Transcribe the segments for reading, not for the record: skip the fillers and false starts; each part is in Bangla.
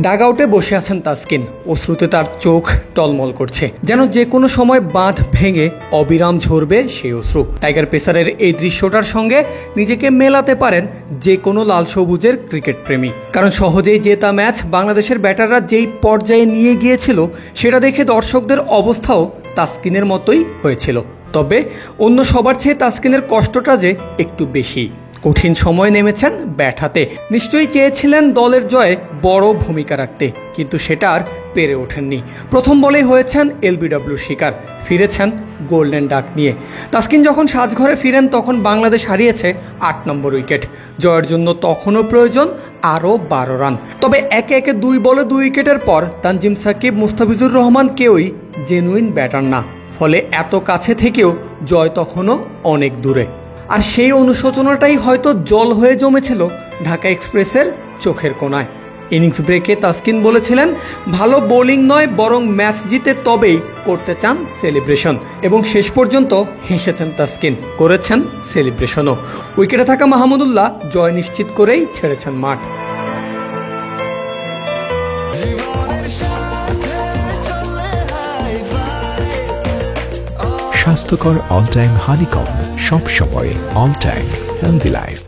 ডাগআউটে বসে আছেন তাসকিন, অশ্রুতে তার চোখ টলমল করছে, যেন যে কোনো সময় বাঁধ ভেঙে অবিরাম ঝরবে সেই অশ্রু। টাইগার পেসারের এই দৃশ্যটার সঙ্গে নিজেকে মেলাতে পারেন যে কোনো লাল সবুজের ক্রিকেট প্রেমী, কারণ সহজেই জেতা ম্যাচ বাংলাদেশের ব্যাটাররা যেই পর্যায়ে নিয়ে গিয়েছিল সেটা দেখে দর্শকদের অবস্থাও তাসকিনের মতোই হয়েছিল। তবে অন্য সবার চেয়ে তাসকিনের কষ্টটা যে একটু বেশি। কঠিন সময় নেমেছেন ব্যাট হাতে, নিশ্চয়ই চেয়েছিলেন দলের জয়ে বড় ভূমিকা রাখতে, কিন্তু সেটা আর পেরে ওঠেননি। প্রথম বলেই হয়েছেন এলবিডব্লিউর শিকার, ফিরেছেন গোল্ডেন ডাক নিয়ে। তাসকিন যখন সাজঘরে ফিরেন তখন বাংলাদেশ হারিয়েছে ৮ নম্বর উইকেট। জয়ের জন্য তখনও প্রয়োজন আরও ১২ রান। তবে একে একে ২ বলে ২ উইকেটের পর তানজিম সাকিব, মুস্তাফিজুর রহমান কেউই জেনুইন ব্যাটার না, ফলে এত কাছে থেকেও জয় তখনও অনেক দূরে। আর সেই অনুশোচনাটাই হয়তো জল হয়ে জমেছিল ঢাকা এক্সপ্রেসের চোখের কোণায়। ইনিংস ব্রেকে তাসকিন বলেছিলেন, ভালো বোলিং নয় বরং ম্যাচ জিতে তবেই করতে চান সেলিব্রেশন, এবং শেষ পর্যন্ত হেসেছেন তাসকিন, করেছেন সেলিব্রেশনও। উইকেটে থাকা মাহমুদুল্লাহ জয় নিশ্চিত করেই ছেড়েছেন মাঠ। স্বাস্থ্যকর অল টাইম হানিকম, সব সময় অল টাইম হেলদি লাইফ।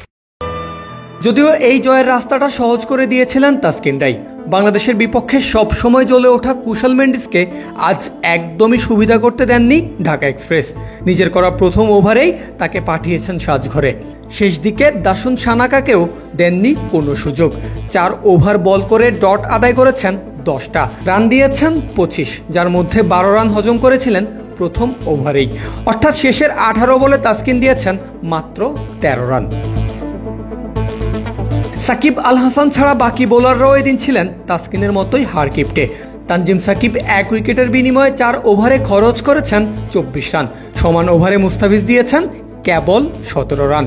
যদিও এই জয়ের রাস্তাটা সহজ করে দিয়েছিলেন তাসকিনরাই, বাংলাদেশের বিপক্ষে সবসময় জ্বলে ওঠা কুশল মেন্ডিসকে আজ একদমই সুবিধা করতে দেননি ঢাকা এক্সপ্রেস। নিজের করা প্রথম ওভারেই তাকে পাঠিয়েছেন সাজঘরে। শেষ দিকে দাসুন সানাকাকেও দেননি কোনো সুযোগ। ৪ ওভার বল করে ডট আদায় করেছেন 10টা, রান দিয়েছেন 25, যার মধ্যে 12 রান হজম করেছিলেন প্রথম ওভারেই। অর্থাৎ শেষের 18 বলে তাসকিন দিয়েছেন মাত্র 13 রান। সাকিব আল হাসান ছাড়া বাকি বোলাররাও এদিন ছিলেন তাসকিনের মতোই হারকিপ্টে। তানজিম সাকিব 1 উইকেটের বিনিময়ে 4 ওভারে খরচ করেছেন 24 রান। সমান ওভারে মুস্তাফিজ দিয়েছেন কেবল 17 রান,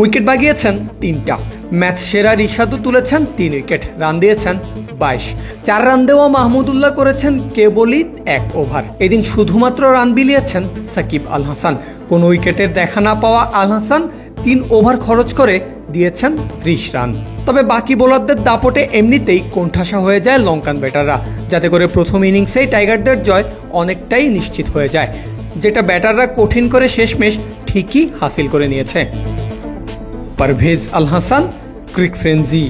উইকেট বাগিয়েছেন 3টা। ম্যাচ সেরা রিশাদও তুলেছেন 3 উইকেট, রান দিয়েছেন 22। 4 রান দেওয়া মাহমুদুল্লাহ করেছেন কেবলই 1 ওভার। এদিন শুধুমাত্র রান বিলিয়েছেন সাকিব আল হাসান। কোন উইকেটের দেখা না পাওয়া আল হাসান 3 ওভার খরচ করে দিয়েছেন 30 রান। তবে বাকি বোলারদের দাপটে এমনিতেই কোণঠাসা হয়ে যায় লঙ্কান ব্যাটাররা, যাতে করে প্রথম ইনিংসেই টাইগারদের জয় অনেকটাই নিশ্চিত হয়ে যায়, যেটা ব্যাটাররা কঠিন করে শেষমেশ ঠিকই হাসিল করে নিয়েছে। পারভেজ আল হাসান, ক্রিক ফ্রেন্জি।